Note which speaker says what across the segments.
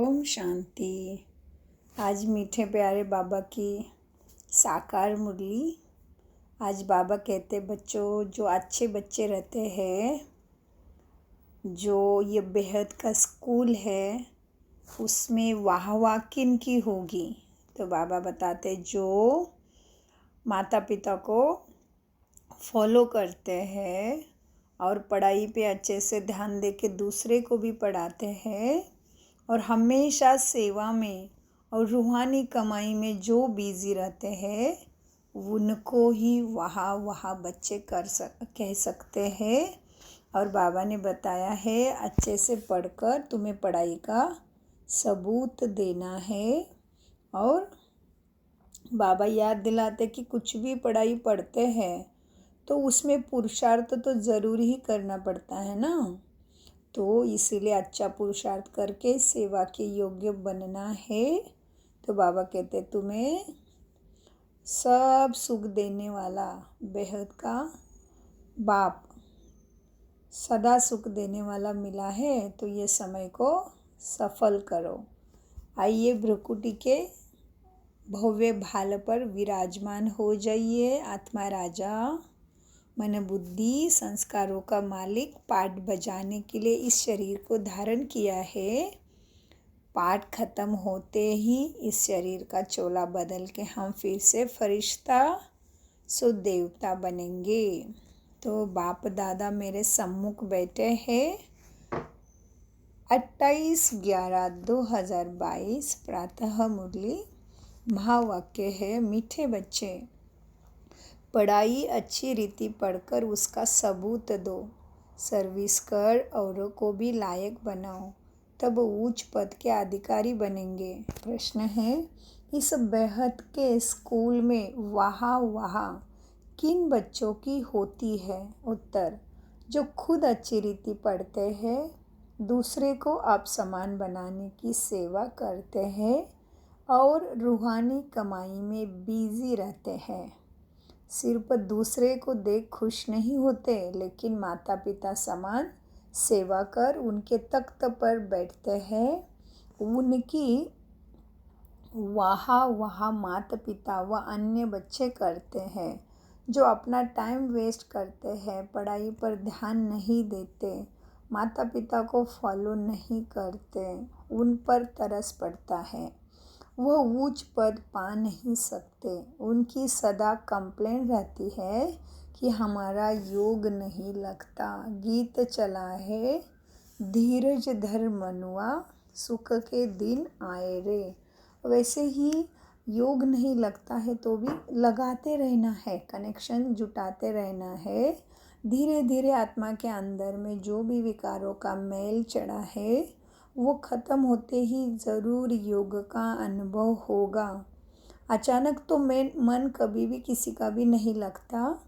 Speaker 1: ओम शांति। आज मीठे प्यारे बाबा की साकार मुरली। आज बाबा कहते बच्चों, जो अच्छे बच्चे रहते हैं, जो ये बेहद का स्कूल है, उसमें वाह वाह किन की होगी। तो बाबा बताते जो माता पिता को फॉलो करते हैं और पढ़ाई पे अच्छे से ध्यान दे के दूसरे को भी पढ़ाते हैं और हमेशा सेवा में और रूहानी कमाई में जो बिजी रहते हैं, उनको ही वहाँ बच्चे कह सकते हैं। और बाबा ने बताया है अच्छे से पढ़कर तुम्हें पढ़ाई का सबूत देना है। और बाबा याद दिलाते कि कुछ भी पढ़ाई पढ़ते हैं तो उसमें पुरुषार्थ तो ज़रूर ही करना पड़ता है ना। तो इसीलिए अच्छा पुरुषार्थ करके सेवा के योग्य बनना है। तो बाबा कहते तुम्हें सब सुख देने वाला बेहद का बाप सदा सुख देने वाला मिला है, तो ये समय को सफल करो। आइए भ्रुकुटी के भव्य भाल पर विराजमान हो जाइए। आत्मा राजा, मन बुद्धि संस्कारों का मालिक पाठ बजाने के लिए इस शरीर को धारण किया है। पाठ खत्म होते ही इस शरीर का चोला बदल के हम फिर से फरिश्ता सो देवता बनेंगे। तो बाप दादा मेरे सम्मुख बैठे हैं। 28/11/2022 प्रातः मुरली। महावाक्य है, मीठे बच्चे पढ़ाई अच्छी रीति पढ़कर उसका सबूत दो, सर्विस कर औरों को भी लायक बनाओ, तब उच्च पद के अधिकारी बनेंगे। प्रश्न है, इस बेहद के स्कूल में वाह किन बच्चों की होती है? उत्तर, जो खुद अच्छी रीति पढ़ते हैं, दूसरे को आप समान बनाने की सेवा करते हैं और रूहानी कमाई में बिजी रहते हैं। सिर्फ दूसरे को देख खुश नहीं होते, लेकिन माता पिता समान सेवा कर उनके तख्त पर बैठते हैं। उनकी वाह माता पिता व अन्य बच्चे करते हैं। जो अपना टाइम वेस्ट करते हैं, पढ़ाई पर ध्यान नहीं देते, माता पिता को फॉलो नहीं करते, उन पर तरस पड़ता है। वह उच्च पद पा नहीं सकते। उनकी सदा कंप्लेंट रहती है कि हमारा योग नहीं लगता। गीत चला है, धीरज धर मनुआ, सुख के दिन आए रे। वैसे ही योग नहीं लगता है तो भी लगाते रहना है, कनेक्शन जुटाते रहना है। धीरे धीरे आत्मा के अंदर में जो भी विकारों का मैल चढ़ा है, वो ख़त्म होते ही ज़रूर योग का अनुभव होगा। अचानक तो मन कभी भी किसी का भी नहीं लगता,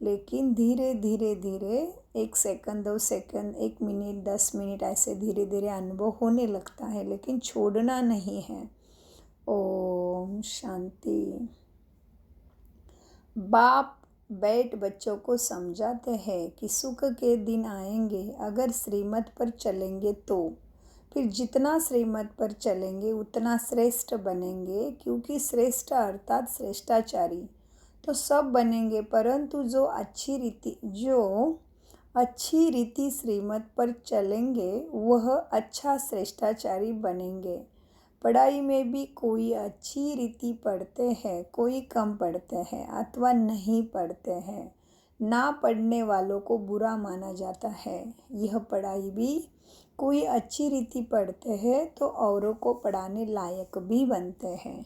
Speaker 1: लेकिन धीरे धीरे 1 सेकंड 2 सेकंड 1 मिनट 10 मिनट ऐसे धीरे धीरे अनुभव होने लगता है, लेकिन छोड़ना नहीं है। ओम शांति। बाप बैठ बच्चों को समझाते हैं कि सुख के दिन आएंगे, अगर श्रीमत पर चलेंगे तो फिर जितना श्रीमत पर चलेंगे उतना श्रेष्ठ बनेंगे, क्योंकि श्रेष्ठ अर्थात श्रेष्ठाचारी तो सब बनेंगे, परंतु जो अच्छी रीति श्रीमत पर चलेंगे वह अच्छा श्रेष्ठाचारी बनेंगे। पढ़ाई में भी कोई अच्छी रीति पढ़ते हैं, कोई कम पढ़ते हैं अथवा नहीं पढ़ते हैं। ना पढ़ने वालों को बुरा माना जाता है। यह पढ़ाई भी कोई अच्छी रीति पढ़ते हैं तो औरों को पढ़ाने लायक भी बनते हैं।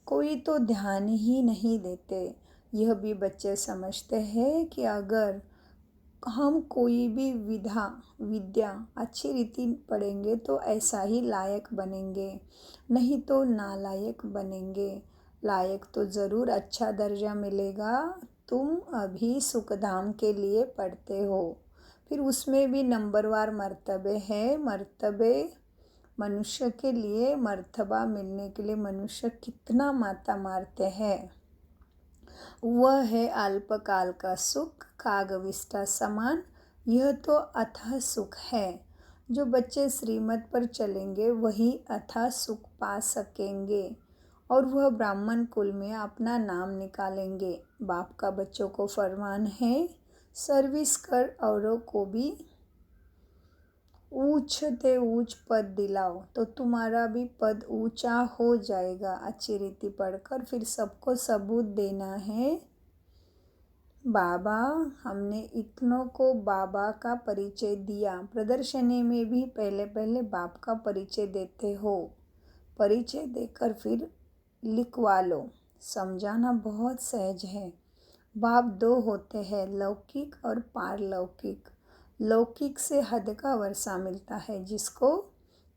Speaker 1: कोई तो ध्यान ही नहीं देते। यह भी बच्चे समझते हैं कि अगर हम कोई भी विद्या अच्छी रीति पढ़ेंगे तो ऐसा ही लायक बनेंगे, नहीं तो नालायक बनेंगे। लायक तो ज़रूर अच्छा दर्जा मिलेगा। तुम अभी सुखधाम के लिए पढ़ते हो, फिर उसमें भी नंबरवार मर्तबे हैं। मर्तबे मनुष्य के लिए मर्तबा मिलने के लिए मनुष्य कितना माता मारते हैं। वह है अल्पकाल का सुख, कागविष्टा समान। यह तो अथाह सुख है। जो बच्चे श्रीमत पर चलेंगे वही अथाह सुख पा सकेंगे और वह ब्राह्मण कुल में अपना नाम निकालेंगे। बाप का बच्चों को फरमान है, सर्विस कर औरों को भी ऊंच ते ऊंच पद दिलाओ तो तुम्हारा भी पद ऊंचा हो जाएगा। अच्छी रीति पढ़कर फिर सबको सबूत देना है। बाबा, हमने इतनों को बाबा का परिचय दिया। प्रदर्शनी में भी पहले पहले बाप का परिचय देते हो। परिचय देकर फिर लिखवा लो। समझाना बहुत सहज है। बाप दो होते हैं, लौकिक और पारलौकिक। लौकिक से हद का वर्षा मिलता है, जिसको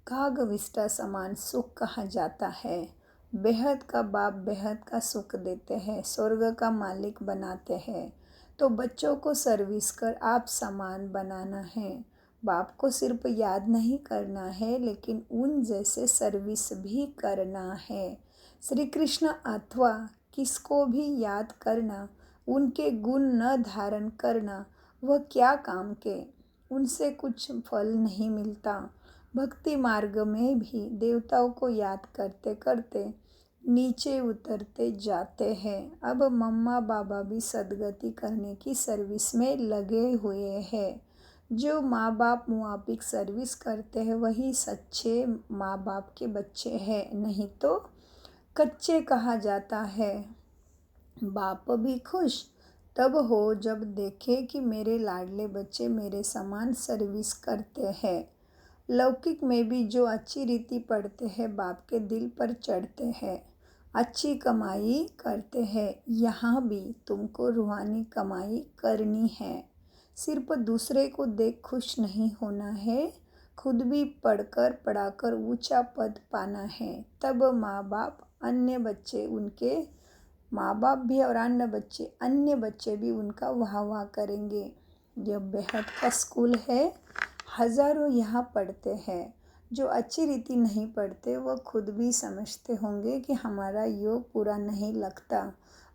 Speaker 1: कागविष्टा समान सुख कहा जाता है। बेहद का बाप बेहद का सुख देते हैं, स्वर्ग का मालिक बनाते हैं। तो बच्चों को सर्विस कर आप समान बनाना है। बाप को सिर्फ याद नहीं करना है, लेकिन उन जैसे सर्विस भी करना है। श्री कृष्ण अथवा किसको भी याद करना, उनके गुण न धारण करना, वह क्या काम के। उनसे कुछ फल नहीं मिलता। भक्ति मार्ग में भी देवताओं को याद करते करते नीचे उतरते जाते हैं। अब मम्मा बाबा भी सदगति करने की सर्विस में लगे हुए हैं। जो माँ बाप मुआबिक सर्विस करते हैं वही सच्चे माँ बाप के बच्चे हैं, नहीं तो कच्चे कहा जाता है। बाप भी खुश तब हो जब देखे कि मेरे लाडले बच्चे मेरे समान सर्विस करते हैं। लौकिक में भी जो अच्छी रीति पढ़ते हैं बाप के दिल पर चढ़ते हैं, अच्छी कमाई करते हैं। यहाँ भी तुमको रूहानी कमाई करनी है। सिर्फ दूसरे को देख खुश नहीं होना है, खुद भी पढ़कर पढ़ाकर ऊंचा पद पाना है। तब माँ बाप अन्य बच्चे उनके माँ बाप भी और अन्य बच्चे भी उनका वाह वाह करेंगे। यह बेहद का स्कूल है, हजारों यहाँ पढ़ते हैं। जो अच्छी रीति नहीं पढ़ते वह खुद भी समझते होंगे कि हमारा योग पूरा नहीं लगता।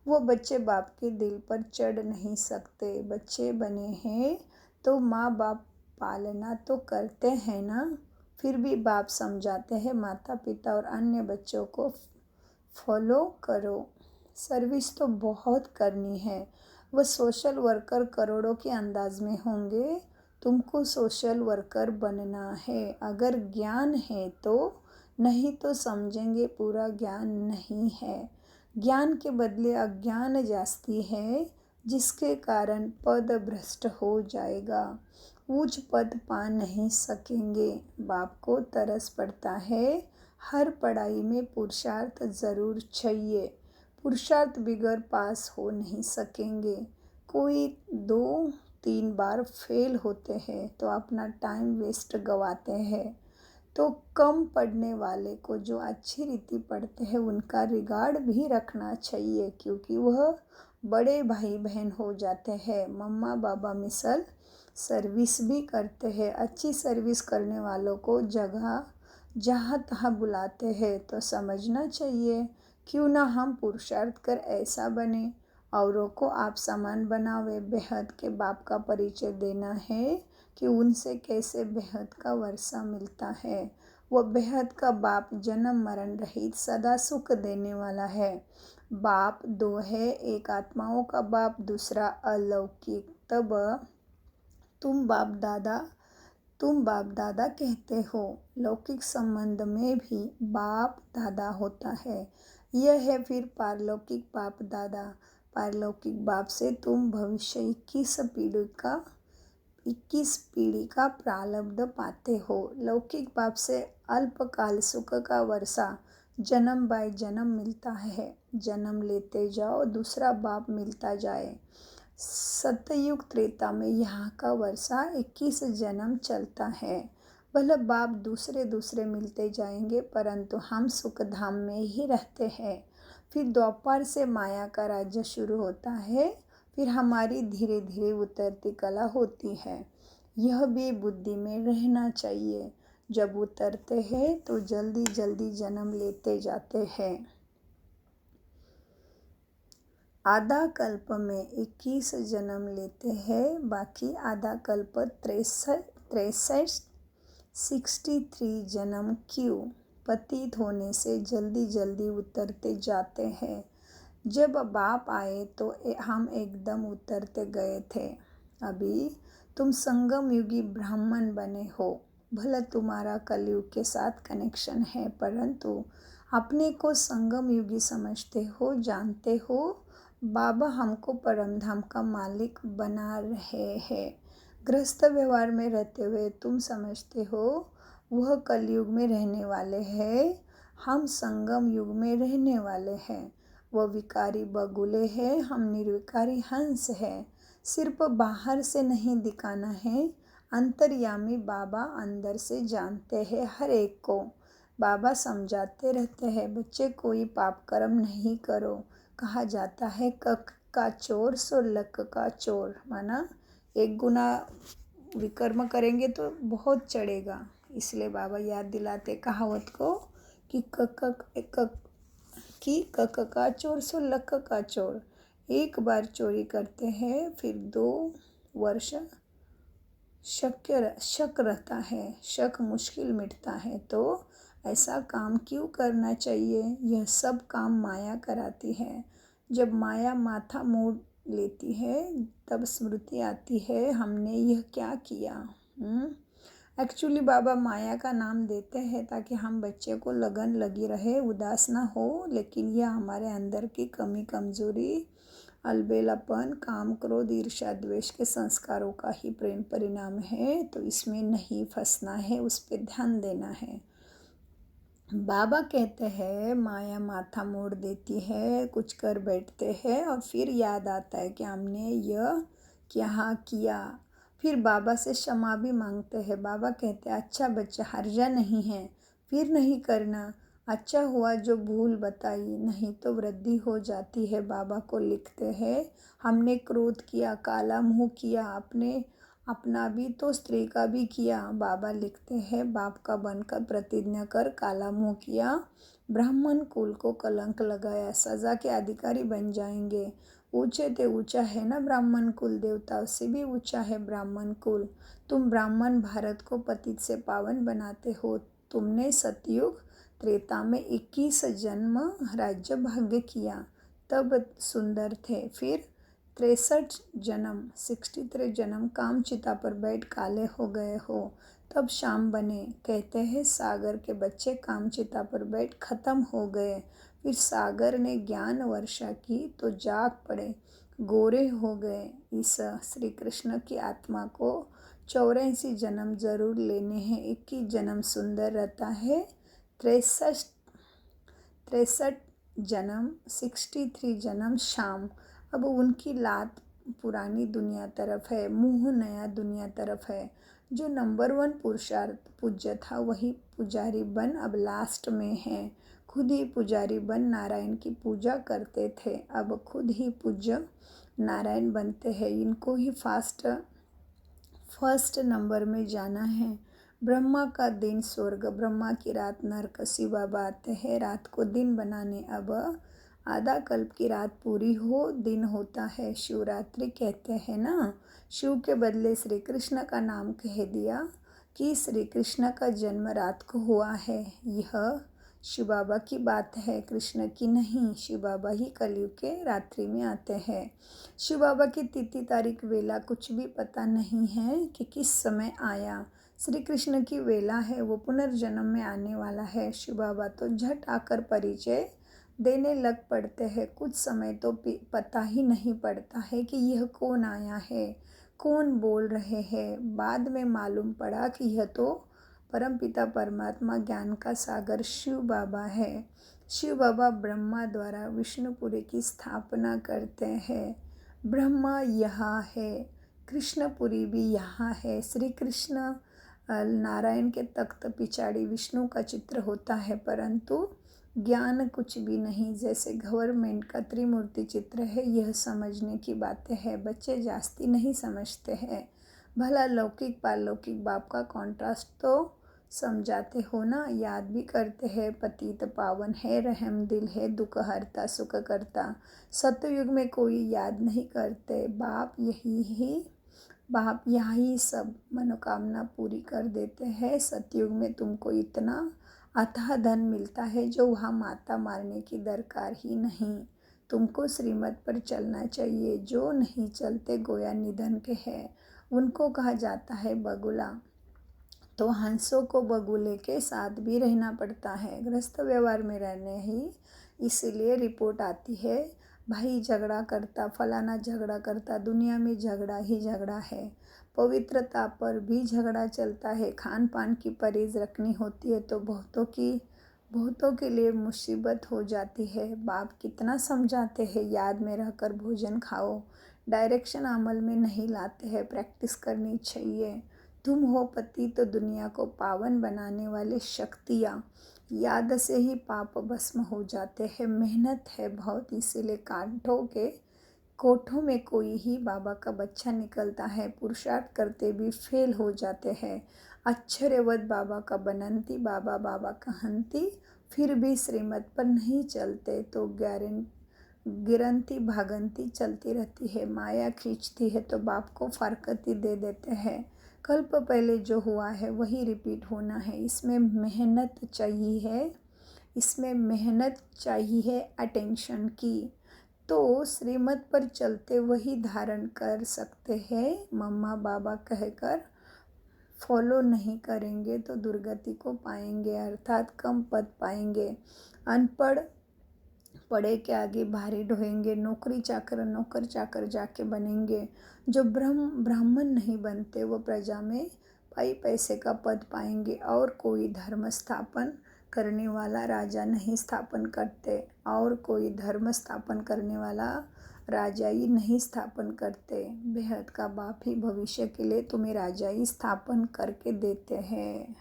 Speaker 1: वो बच्चे बाप के दिल पर चढ़ नहीं सकते। बच्चे बने हैं तो माँ बाप पालना तो करते हैं ना। फिर भी बाप समझाते हैं, माता पिता और अन्य बच्चों को फॉलो करो। सर्विस तो बहुत करनी है। वह सोशल वर्कर करोड़ों के अंदाज में होंगे। तुमको सोशल वर्कर बनना है। अगर ज्ञान है तो, नहीं तो समझेंगे पूरा ज्ञान नहीं है। ज्ञान के बदले अज्ञान जास्ती है, जिसके कारण पद भ्रष्ट हो जाएगा। ऊंच पद पा नहीं सकेंगे। बाप को तरस पड़ता है। हर पढ़ाई में पुरुषार्थ ज़रूर चाहिए। पुरुषार्थ बिगर पास हो नहीं सकेंगे। कोई 2-3 बार फेल होते हैं तो अपना टाइम वेस्ट गवाते हैं। तो कम पढ़ने वाले को जो अच्छी रीति पढ़ते हैं उनका रिगार्ड भी रखना चाहिए, क्योंकि वह बड़े भाई बहन हो जाते हैं। मम्मा बाबा मिसल सर्विस भी करते हैं। अच्छी सर्विस करने वालों को जगह जहाँ तहाँ बुलाते हैं, तो समझना चाहिए क्यों ना हम पुरुषार्थ कर ऐसा बने, औरों को आप समान बनावे। बेहद के बाप का परिचय देना है कि उनसे कैसे बेहद का वर्षा मिलता है। वह बेहद का बाप जन्म मरण रहित सदा सुख देने वाला है। बाप दो है, एक आत्माओं का बाप, दूसरा अलौकिक। तब तुम बाप दादा कहते हो। लौकिक संबंध में भी बाप दादा होता है। यह है फिर पारलौकिक बाप दादा। पारलौकिक बाप से तुम भविष्य 21 पीढ़ी का प्रारब्ध पाते हो। लौकिक बाप से अल्पकाल सुख का वर्षा जन्म बाय जन्म मिलता है। जन्म लेते जाओ, दूसरा बाप मिलता जाए। सतयुग त्रेता में यहाँ का वर्षा 21 जन्म चलता है। भले बाप दूसरे मिलते जाएंगे, परंतु हम सुख धाम में ही रहते हैं। फिर द्वापर से माया का राज्य शुरू होता है। फिर हमारी धीरे धीरे उतरती कला होती है। यह भी बुद्धि में रहना चाहिए। जब उतरते हैं तो जल्दी जल्दी जन्म लेते जाते हैं। आधा कल्प में 21 जन्म लेते हैं, बाकी आधा कल्प 63 63 जन्म क्यों पतित होने से जल्दी जल्दी उतरते जाते हैं। जब बाप आए तो हम एकदम उतरते गए थे। अभी तुम संगम युगी ब्राह्मण बने हो। भला तुम्हारा कलयुग के साथ कनेक्शन है, परंतु अपने को संगम युगी समझते हो, जानते हो। बाबा हमको परमधाम का मालिक बना रहे हैं। गृहस्थ व्यवहार में रहते हुए तुम समझते हो वह कलयुग में रहने वाले हैं, हम संगम युग में रहने वाले हैं। वह विकारी बगुले हैं, हम निर्विकारी हंस हैं। सिर्फ बाहर से नहीं दिखाना है, अंतर्यामी बाबा अंदर से जानते हैं हर एक को। बाबा समझाते रहते हैं, बच्चे कोई पाप कर्म नहीं करो। कहा जाता है कक का चोर सो लक का चोर, माना एक गुना विकर्म करेंगे तो बहुत चढ़ेगा। इसलिए बाबा याद दिलाते कहावत को कि कक का चोर सो लक का चोर। एक बार चोरी करते हैं फिर 2 वर्ष शक रहता है, शक मुश्किल मिटता है। तो ऐसा काम क्यों करना चाहिए? यह सब काम माया कराती है। जब माया माथा मोड़ लेती है तब स्मृति आती है हमने यह क्या किया। एक्चुअली बाबा माया का नाम देते हैं ताकि हम बच्चे को लगन लगी रहे, उदास ना हो। लेकिन यह हमारे अंदर की कमी कमजोरी, अलबेलापन, काम क्रोध ईर्ष्या द्वेष के संस्कारों का ही परिणाम है। तो इसमें नहीं फंसना है, उस पर ध्यान देना है। बाबा कहते हैं माया माथा मोड़ देती है, कुछ कर बैठते हैं और फिर याद आता है कि हमने यह क्या किया। फिर बाबा से क्षमा भी मांगते हैं। बाबा कहते हैं अच्छा बच्चा, हर्जा नहीं है, फिर नहीं करना। अच्छा हुआ जो भूल बताई, नहीं तो वृद्धि हो जाती है। बाबा को लिखते हैं हमने क्रोध किया, काला मुँह किया, अपना भी तो स्त्री का भी किया। बाबा लिखते हैं बाप का बनकर प्रतिज्ञा कर काला मुँह किया, ब्राह्मण कुल को कलंक लगाया, सजा के अधिकारी बन जाएंगे। ऊंचे ते ऊंचा है ना ब्राह्मण कुल, देवताओं से भी ऊंचा है ब्राह्मण कुल। तुम ब्राह्मण भारत को पतित से पावन बनाते हो। तुमने सतयुग त्रेता में 21 जन्म राज्य भाग्य किया, तब सुंदर थे। फिर 63 जन्म 63 जन्म काम चिता पर बैठ काले हो गए हो, तब शाम बने। कहते हैं सागर के बच्चे काम चिता पर बैठ खत्म हो गए। फिर सागर ने ज्ञान वर्षा की तो जाग पड़े, गोरे हो गए। इस श्री कृष्ण की आत्मा को 84 जन्म जरूर लेने हैं। 21 जन्म सुंदर रहता है, 63 जन्म 63 जन्म शाम। अब उनकी लात पुरानी दुनिया तरफ है, मुंह नया दुनिया तरफ है। जो नंबर 1 पुरुषार्थ पूज्य था वही पुजारी बन अब लास्ट में है। खुद ही पुजारी बन नारायण की पूजा करते थे, अब खुद ही पूज्य नारायण बनते हैं। इनको ही फर्स्ट नंबर में जाना है। ब्रह्मा का दिन स्वर्ग, ब्रह्मा की रात नरक। शिव बाबा आते हैं रात को दिन बनाने। अब आधा कल्प की रात पूरी हो, दिन होता है। शिवरात्रि कहते हैं ना। शिव के बदले श्री कृष्ण का नाम कह दिया कि श्री कृष्ण का जन्म रात को हुआ है। यह शिव बाबा की बात है, कृष्ण की नहीं। शिव बाबा ही कलयुग के रात्रि में आते हैं। शिव बाबा की तिथि तारीख वेला कुछ भी पता नहीं है कि किस समय आया। श्री कृष्ण की वेला है, वो पुनर्जन्म में आने वाला है। शिव बाबा तो झट आकर परिचय देने लग पड़ते हैं। कुछ समय तो पता ही नहीं पड़ता है कि यह कौन आया है, कौन बोल रहे हैं। बाद में मालूम पड़ा कि यह तो परमपिता परमात्मा ज्ञान का सागर शिव बाबा है। शिव बाबा ब्रह्मा द्वारा विष्णुपुरी की स्थापना करते हैं। ब्रह्मा यहाँ है, कृष्णपुरी भी यहाँ है। श्री कृष्ण नारायण के तख्त पिछाड़ी विष्णु का चित्र होता है, परंतु ज्ञान कुछ भी नहीं। जैसे गवर्नमेंट का त्रिमूर्ति चित्र है, यह समझने की बातें हैं। बच्चे जास्ती नहीं समझते हैं। भला लौकिक पारलौकिक बाप का कॉन्ट्रास्ट तो समझाते हो ना, याद भी करते हैं। पतित पावन है, रहम दिल है, दुख हरता सुख करता। सतयुग में कोई याद नहीं करते। बाप यही ही बाप यही सब मनोकामना पूरी कर देते हैं। सतयुग में तुमको इतना अथाह धन मिलता है जो वहाँ माता मारने की दरकार ही नहीं। तुमको श्रीमत पर चलना चाहिए। जो नहीं चलते गोया निधन के हैं, उनको कहा जाता है बगुला। तो हंसों को बगुले के साथ भी रहना पड़ता है गृहस्थ व्यवहार में रहने ही। इसीलिए रिपोर्ट आती है, भाई झगड़ा करता, फलाना झगड़ा करता, दुनिया में झगड़ा ही झगड़ा है। पवित्रता पर भी झगड़ा चलता है। खान पान की परहेज रखनी होती है तो बहुतों के लिए मुसीबत हो जाती है। बाप कितना समझाते हैं, याद में रहकर भोजन खाओ। डायरेक्शन अमल में नहीं लाते हैं, प्रैक्टिस करनी चाहिए। तुम हो पति तो दुनिया को पावन बनाने वाले शक्तियाँ। याद से ही पाप भस्म हो जाते हैं। मेहनत है बहुत, इसीलिए कोठों में कोई ही बाबा का बच्चा निकलता है। पुरुषार्थ करते भी फेल हो जाते हैं। अक्षरवत बाबा का बनंती, बाबा बाबा कहंती, फिर भी श्रीमत पर नहीं चलते तो गिरंती भागंती चलती रहती है। माया खींचती है तो बाप को फारकती दे देते हैं। कल्प पहले जो हुआ है वही रिपीट होना है। इसमें मेहनत चाहिए अटेंशन की। तो श्रीमत पर चलते वही धारण कर सकते हैं। मम्मा बाबा कहकर फॉलो नहीं करेंगे तो दुर्गति को पाएंगे, अर्थात कम पद पाएंगे। अनपढ़ पढ़े के आगे भारी ढोएंगे। नौकर चाकर जाके बनेंगे। जो ब्राह्मण नहीं बनते वो प्रजा में पैसे का पद पाएंगे। और कोई धर्म स्थापन करने वाला राजा नहीं स्थापन करते, और कोई धर्म स्थापन करने वाला राजाई नहीं स्थापन करते। बेहद का बाप ही भविष्य के लिए तुम्हें राजाई स्थापन करके देते हैं।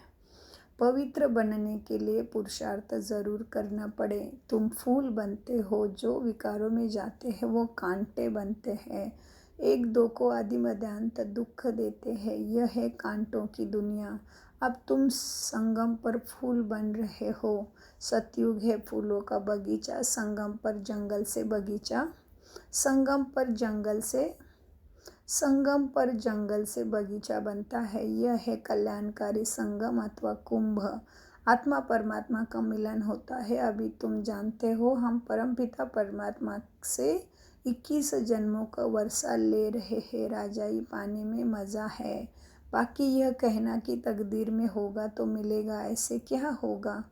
Speaker 1: पवित्र बनने के लिए पुरुषार्थ ज़रूर करना पड़े। तुम फूल बनते हो, जो विकारों में जाते हैं वो कांटे बनते हैं। एक दो को आदि मध्यांत दुख देते हैं। यह है कांटों की दुनिया। अब तुम संगम पर फूल बन रहे हो। सतयुग है फूलों का बगीचा। संगम पर जंगल से बगीचा बनता है। यह है कल्याणकारी संगम अथवा कुंभ। आत्मा परमात्मा का मिलन होता है। अभी तुम जानते हो हम परमपिता परमात्मा से 21 जन्मों का वर्षा ले रहे हैं। राजाई पाने में मज़ा है। बाकी यह कहना कि तकदीर में होगा तो मिलेगा, ऐसे क्या होगा?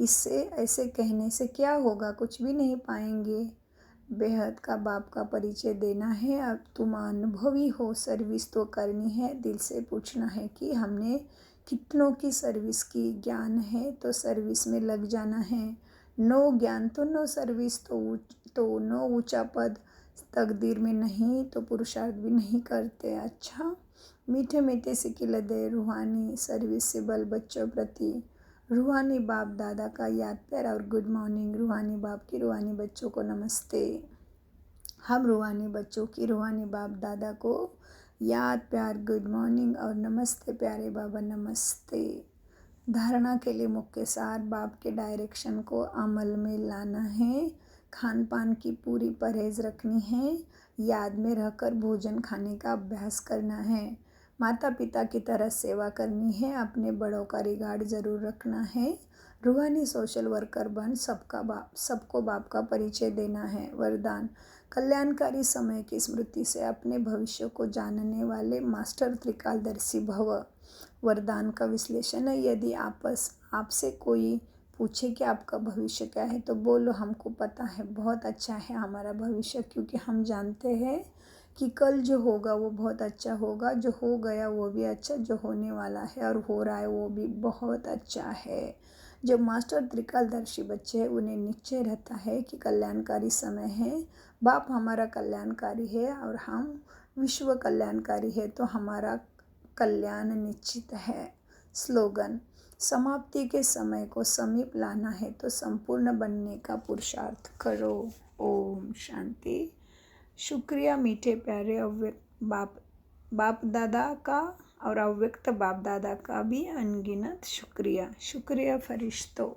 Speaker 1: ऐसे कहने से क्या होगा? कुछ भी नहीं पाएंगे। बेहद का बाप का परिचय देना है। अब तुम अनुभवी हो, सर्विस तो करनी है। दिल से पूछना है कि हमने कितनों की सर्विस की। ज्ञान है तो सर्विस में लग जाना है। नो ज्ञान तो नो सर्विस, तो नो ऊंचा पद। तकदीर में नहीं तो पुरुषार्थ भी नहीं करते। अच्छा, मीठे मीठे सिकिल दे रूहानी सर्विस से बल बच्चों प्रति। रूहानी बाप दादा का याद प्यार और गुड मॉर्निंग। रूहानी बाप की रूहानी बच्चों को नमस्ते। हम रूहानी बच्चों की रूहानी बाप दादा को याद प्यार, गुड मॉर्निंग और नमस्ते प्यारे बाबा, नमस्ते। धारणा के लिए मुख्य सार, बाप के डायरेक्शन को अमल में लाना है। खान पान की पूरी परहेज रखनी है। याद में रहकर भोजन खाने का अभ्यास करना है। माता पिता की तरह सेवा करनी है। अपने बड़ों का रिगार्ड ज़रूर रखना है। रूहानी सोशल वर्कर बन सबको बाप का परिचय देना है। वरदान, कल्याणकारी समय की स्मृति से अपने भविष्य को जानने वाले मास्टर त्रिकालदर्शी भव। वरदान का विश्लेषण है, यदि आपसे कोई पूछे कि आपका भविष्य क्या है तो बोलो हमको पता है, बहुत अच्छा है हमारा भविष्य, क्योंकि हम जानते हैं कि कल जो होगा वो बहुत अच्छा होगा। जो हो गया वो भी अच्छा, जो होने वाला है और हो रहा है वो भी बहुत अच्छा है। जो मास्टर त्रिकालदर्शी बच्चे हैं उन्हें निश्चय रहता है कि कल्याणकारी समय है। बाप हमारा कल्याणकारी है और हम विश्व कल्याणकारी है, तो हमारा कल्याण निश्चित है। स्लोगन, समाप्ति के समय को समीप लाना है तो संपूर्ण बनने का पुरुषार्थ करो। ओम शांति। शुक्रिया मीठे प्यारे बाप दादा का और अव्यक्त बाप दादा का भी अनगिनत शुक्रिया। फरिश्तों।